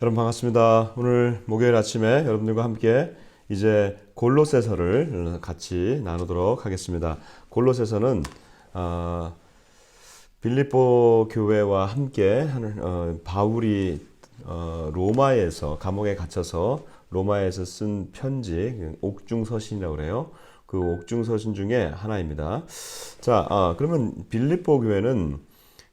여러분 반갑습니다. 오늘 목요일 아침에 여러분들과 함께 이제 골로새서를 같이 나누도록 하겠습니다. 골로새서는 빌립보 교회와 함께 하는 바울이 로마에서 감옥에 갇혀서 로마에서 쓴 편지 옥중서신이라고 그래요. 그 옥중서신 중에 하나입니다. 자, 그러면 빌립보 교회는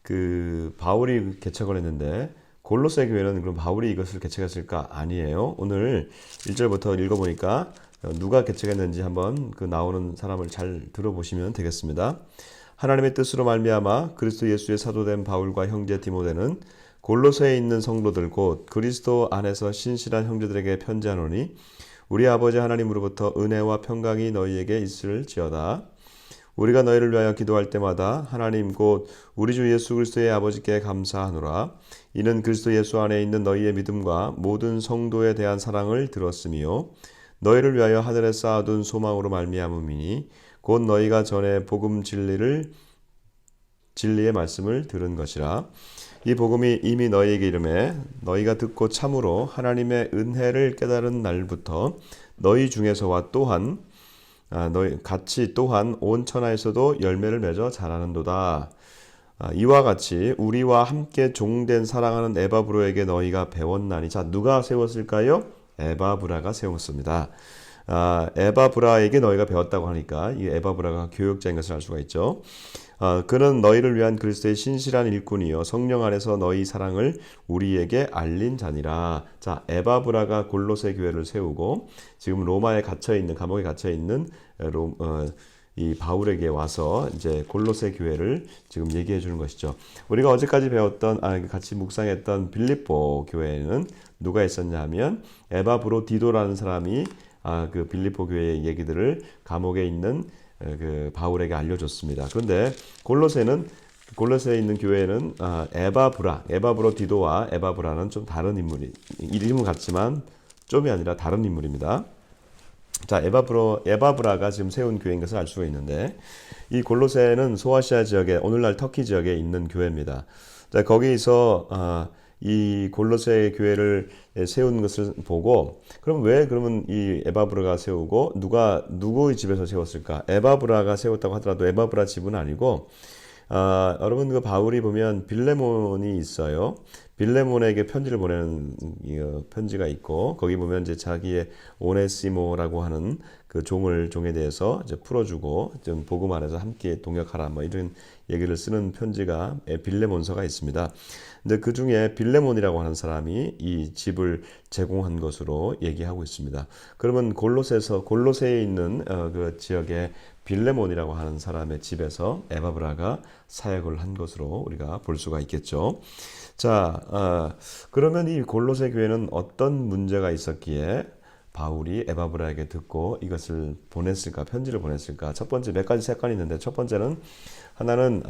그 바울이 개척을 했는데 골로새 교회는 그럼 바울이 이것을 개척했을까? 아니에요. 오늘 1절부터 읽어보니까 누가 개척했는지 한번 그 나오는 사람을 잘 들어보시면 되겠습니다. 하나님의 뜻으로 말미암아 그리스도 예수의 사도된 바울과 형제 디모데는 골로새에 있는 성도들 곧 그리스도 안에서 신실한 형제들에게 편지하노니 우리 아버지 하나님으로부터 은혜와 평강이 너희에게 있을지어다. 우리가 너희를 위하여 기도할 때마다 하나님 곧 우리 주 예수 그리스도의 아버지께 감사하노라. 이는 그리스도 예수 안에 있는 너희의 믿음과 모든 성도에 대한 사랑을 들었으며 너희를 위하여 하늘에 쌓아둔 소망으로 말미암음이니 곧 너희가 전에 복음 진리의 말씀을 들은 것이라. 이 복음이 이미 너희에게 이르매 너희가 듣고 참으로 하나님의 은혜를 깨달은 날부터 너희 중에서와 또한 너희 같이 또한 온 천하에서도 열매를 맺어 자라는도다. 이와 같이 우리와 함께 종된 사랑하는 에바브로에게 너희가 배웠나니. 자, 누가 세웠을까요? 에바브라가 세웠습니다. 에바브라에게 너희가 배웠다고 하니까 이 에바브라가 교역자인 것을 알 수가 있죠. 그는 너희를 위한 그리스도의 신실한 일꾼이요 성령 안에서 너희 사랑을 우리에게 알린 자니라. 자, 에바브라가 골로새 교회를 세우고 지금 로마에 갇혀 있는 감옥에 갇혀 있는 이 바울에게 와서 이제 골로새 교회를 지금 얘기해 주는 것이죠. 우리가 어제까지 배웠던 같이 묵상했던 빌립보 교회에는 누가 있었냐 하면 에바브로디도라는 사람이 그 빌립보 교회의 얘기들을 감옥에 있는 그 바울에게 알려줬습니다. 그런데 골로새에 있는 교회는 에바브로디도와 에바브라는 좀 다른 인물이 이름은 같지만 좀이 아니라 다른 인물입니다. 자, 에바브라가 지금 세운 교회인 것을 알 수가 있는데 이 골로새는 소아시아 지역에 오늘날 터키 지역에 있는 교회입니다. 자, 거기서 이 골로새 교회를 세운 것을 보고 그러면 이 에바브라가 세우고 누구의 집에서 세웠을까? 에바브라가 세웠다고 하더라도 에바브라 집은 아니고 여러분 그 바울이 보면 빌레몬이 있어요. 빌레몬에게 편지를 보내는 편지가 있고 거기 보면 이제 자기의 오네시모라고 하는 그 종에 대해서 이제 풀어주고 좀 복음 안에서 함께 동역하라 뭐 이런 얘기를 쓰는 편지가 빌레몬서가 있습니다. 근데 그 중에 빌레몬이라고 하는 사람이 이 집을 제공한 것으로 얘기하고 있습니다. 그러면 골로새에 있는 그 지역에 빌레몬이라고 하는 사람의 집에서 에바브라가 사역을 한 것으로 우리가 볼 수가 있겠죠. 자, 그러면 이 골로새 교회는 어떤 문제가 있었기에 바울이 에바브라에게 듣고 이것을 보냈을까, 편지를 보냈을까? 첫 번째 몇 가지 사건이 있는데 첫 번째는 하나는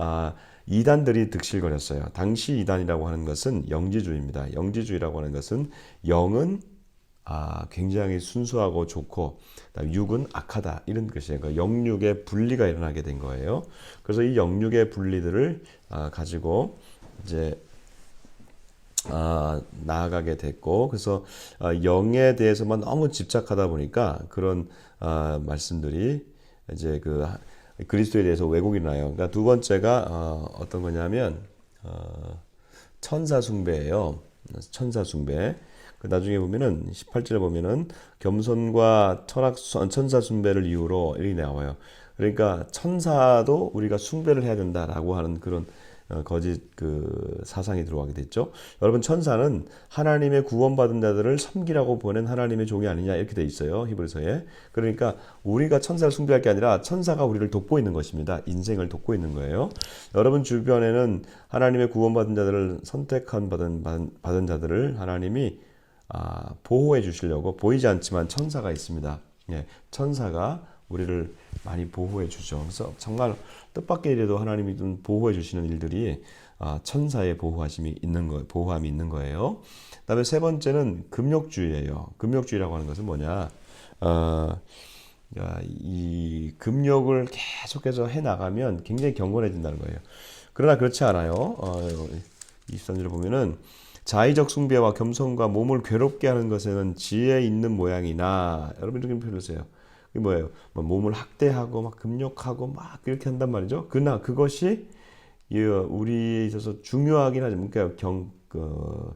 이단들이 득실거렸어요. 당시 이단이라고 하는 것은 영지주의입니다. 영지주의라고 하는 것은 영은 굉장히 순수하고 좋고 육은 악하다 이런 것이에요. 그러니까 영육의 분리가 일어나게 된 거예요. 그래서 이 영육의 분리들을 가지고 이제 나아가게 됐고 그래서 영에 대해서만 너무 집착하다 보니까 그런 말씀들이 이제 그 그리스도에 대해서 왜곡이 나요. 그러니까 두 번째가 어떤 거냐면 천사 숭배예요. 천사 숭배. 그 나중에 보면은 18절에 보면은 겸손과 천사 숭배를 이유로 이렇게 나와요. 그러니까 천사도 우리가 숭배를 해야 된다라고 하는 그런 거짓 그 사상이 들어가게 됐죠. 여러분 천사는 하나님의 구원받은 자들을 섬기라고 보낸 하나님의 종이 아니냐 이렇게 돼 있어요. 히브리서에. 그러니까 우리가 천사를 숭배할 게 아니라 천사가 우리를 돕고 있는 것입니다. 인생을 돕고 있는 거예요. 여러분 주변에는 하나님의 구원받은 자들을 받은 자들을 하나님이 보호해 주시려고 보이지 않지만 천사가 있습니다. 예, 천사가 우리를 많이 보호해 주죠. 그래서 정말 뜻밖의 일에도 하나님이 좀 보호해 주시는 일들이 천사의 보호함이 있는 거예요. 그다음에 세 번째는 금욕주의예요. 금욕주의라고 하는 것은 뭐냐? 이 금욕을 계속해서 해 나가면 굉장히 경건해진다는 거예요. 그러나 그렇지 않아요. 23절을 보면은 자의적 숭배와 겸손과 몸을 괴롭게 하는 것에는 지혜 있는 모양이나 여러분 이렇게 표현하세요. 이게 뭐예요? 몸을 학대하고 막 금욕하고 막 이렇게 한단 말이죠. 그러나 그것이 우리에 있어서 중요하긴 하죠. 그러니까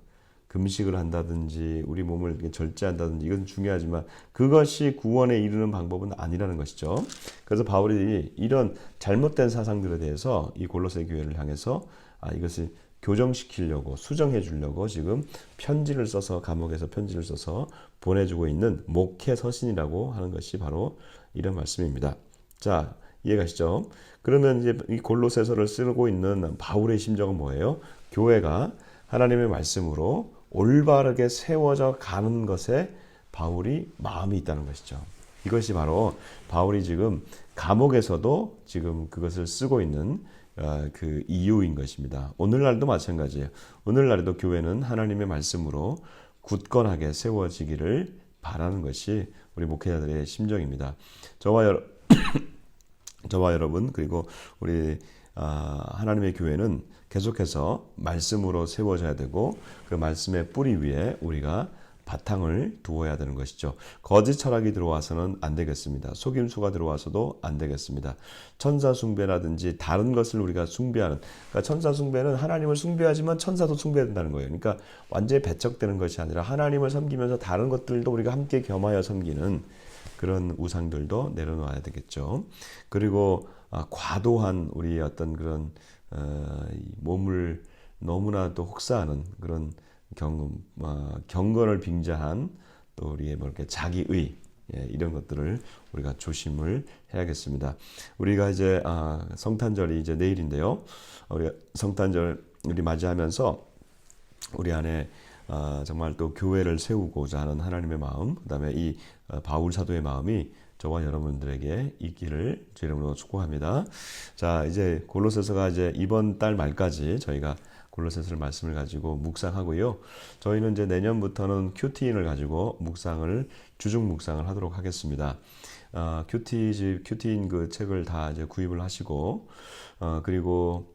금식을 한다든지 우리 몸을 이렇게 절제한다든지 이건 중요하지만 그것이 구원에 이르는 방법은 아니라는 것이죠. 그래서 바울이 이런 잘못된 사상들에 대해서 이 골로새 교회를 향해서 이것을 교정시키려고 수정해 주려고 지금 편지를 써서 감옥에서 편지를 써서 보내주고 있는 목회 서신이라고 하는 것이 바로 이런 말씀입니다. 자, 이해가시죠? 그러면 이제 이 골로새서를 쓰고 있는 바울의 심정은 뭐예요? 교회가 하나님의 말씀으로 올바르게 세워져 가는 것에 바울이 마음이 있다는 것이죠. 이것이 바로 바울이 지금 감옥에서도 지금 그것을 쓰고 있는 그 이유인 것입니다. 오늘날도 마찬가지예요. 오늘날에도 교회는 하나님의 말씀으로 굳건하게 세워지기를 바라는 것이 우리 목회자들의 심정입니다. 저와 여러분 그리고 우리 하나님의 교회는 계속해서 말씀으로 세워져야 되고 그 말씀의 뿌리 위에 우리가 바탕을 두어야 되는 것이죠. 거짓 철학이 들어와서는 안 되겠습니다. 속임수가 들어와서도 안 되겠습니다. 천사 숭배라든지 다른 것을 우리가 숭배하는, 그러니까 천사 숭배는 하나님을 숭배하지만 천사도 숭배된다는 거예요. 그러니까 완전히 배척되는 것이 아니라 하나님을 섬기면서 다른 것들도 우리가 함께 겸하여 섬기는 그런 우상들도 내려놓아야 되겠죠. 그리고 과도한 우리의 어떤 그런 몸을 너무나도 혹사하는 그런 경건을 빙자한 또 우리의 뭐 이렇게 자기의 이런 것들을 우리가 조심을 해야겠습니다. 우리가 이제 성탄절이 이제 내일인데요. 우리가 성탄절 우리 맞이하면서 우리 안에 정말 또 교회를 세우고자 하는 하나님의 마음, 그다음에 이 바울 사도의 마음이 저와 여러분들에게 있기를 주 이름으로 축복합니다. 자, 이제 골로새서가 이제 이번 달 말까지 저희가 골로새서를 말씀을 가지고 묵상하고요. 저희는 이제 내년부터는 큐티인을 가지고 주중 묵상을 하도록 하겠습니다. 큐티인 그 책을 다 이제 구입을 하시고 그리고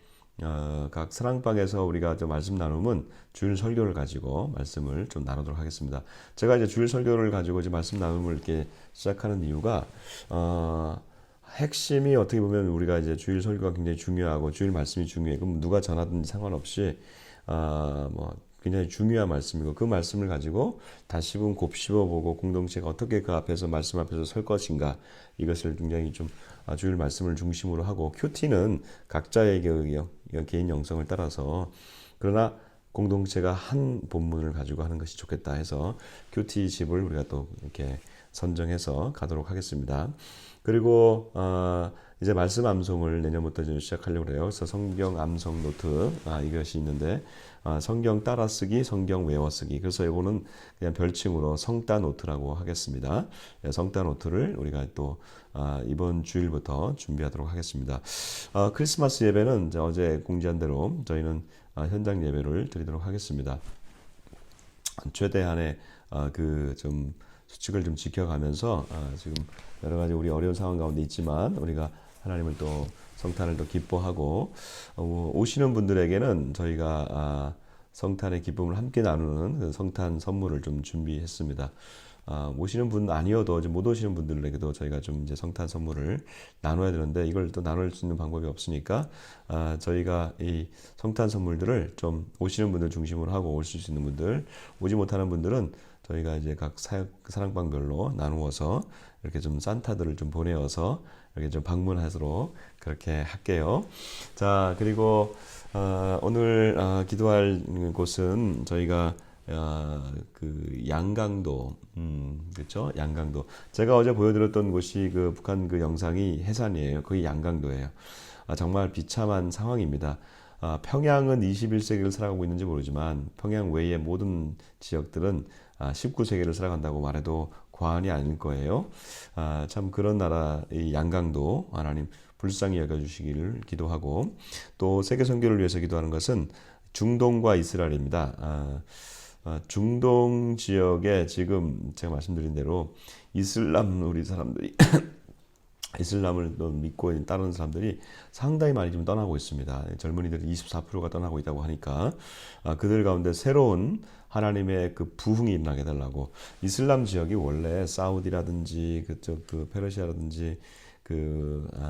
각 사랑방에서 우리가 좀 말씀 나눔은 주일 설교를 가지고 말씀을 좀 나누도록 하겠습니다. 제가 이제 주일 설교를 가지고 이제 말씀 나눔을 이렇게 시작하는 이유가 핵심이 어떻게 보면 우리가 이제 주일 설교가 굉장히 중요하고 주일 말씀이 중요해. 그럼 누가 전하든지 상관없이 뭐 굉장히 중요한 말씀이고 그 말씀을 가지고 다시 한번 곱씹어보고 공동체가 어떻게 그 앞에서 말씀 앞에서 설 것인가 이것을 굉장히 좀 주일 말씀을 중심으로 하고 큐티는 각자의 개인 영성을 따라서 그러나 공동체가 한 본문을 가지고 하는 것이 좋겠다 해서 큐티 집을 우리가 또 이렇게 선정해서 가도록 하겠습니다. 그리고 이제 말씀 암송을 내년부터 좀 시작하려고 해요. 그래서 성경 암송 노트 이것이 있는데 성경 따라쓰기, 성경 외워쓰기. 그래서 이거는 그냥 별칭으로 성따 노트라고 하겠습니다. 성따 노트를 우리가 또 이번 주일부터 준비하도록 하겠습니다. 크리스마스 예배는 어제 공지한 대로 저희는 현장 예배를 드리도록 하겠습니다. 최대한의 그 좀 수칙을 좀 지켜가면서 지금 여러 가지 우리 어려운 상황 가운데 있지만 우리가 하나님을 또 성탄을 또 기뻐하고 오시는 분들에게는 저희가 성탄의 기쁨을 함께 나누는 그 성탄 선물을 좀 준비했습니다. 오시는 분 아니어도 이제 못 오시는 분들에게도 저희가 좀 이제 성탄 선물을 나눠야 되는데 이걸 또 나눌 수 있는 방법이 없으니까 저희가 이 성탄 선물들을 좀 오시는 분들 중심으로 하고 오실 수 있는 분들, 오지 못하는 분들은 저희가 이제 각 사랑방별로 나누어서 이렇게 좀 산타들을 좀 보내어서 이렇게 좀 방문하도록 그렇게 할게요. 자, 그리고 오늘 기도할 곳은 저희가 그 양강도, 그렇죠? 양강도. 제가 어제 보여드렸던 곳이 그 북한 그 영상이 해산이에요. 그게 양강도예요. 정말 비참한 상황입니다. 평양은 21세기를 살아가고 있는지 모르지만 평양 외의 모든 지역들은 19세기를 살아간다고 말해도 과언이 아닐 거예요. 참 그런 나라 이 양강도 하나님 불쌍히 여겨주시기를 기도하고 또 세계 선교를 위해서 기도하는 것은 중동과 이스라엘입니다. 중동 지역에 지금 제가 말씀드린 대로 이슬람 우리 사람들이 이슬람을 또 믿고 따르는 사람들이 상당히 많이 좀 떠나고 있습니다. 젊은이들이 24%가 떠나고 있다고 하니까 그들 가운데 새로운 하나님의 그 부흥이 일어나게 달라고. 이슬람 지역이 원래 사우디라든지 그쪽 그 페르시아라든지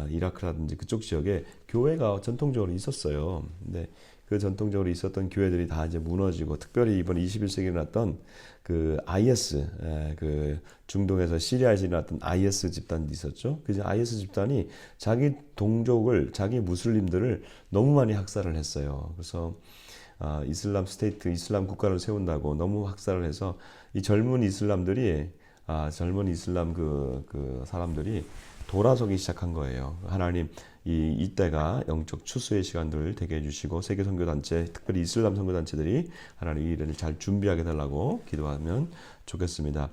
이라크라든지 그쪽 지역에 교회가 전통적으로 있었어요. 근데 그 전통적으로 있었던 교회들이 다 이제 무너지고, 특별히 이번 21세기에 났던 그 IS, 그 중동에서 시리아에서 일어났던 IS 집단이 있었죠. 그 IS 집단이 자기 동족을, 자기 무슬림들을 너무 많이 학살을 했어요. 그래서 이슬람 스테이트, 이슬람 국가를 세운다고 너무 학살을 해서 이 젊은 이슬람들이, 젊은 이슬람 그 사람들이 돌아서기 시작한 거예요. 하나님, 이때가 영적 추수의 시간들을 되게 해주시고, 세계 선교단체, 특별히 이슬람 선교단체들이 하나님 이 일을 잘 준비하게 달라고 기도하면 좋겠습니다.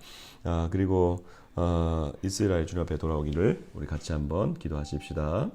그리고 이스라엘 주님 앞에 돌아오기를 우리 같이 한번 기도하십시다.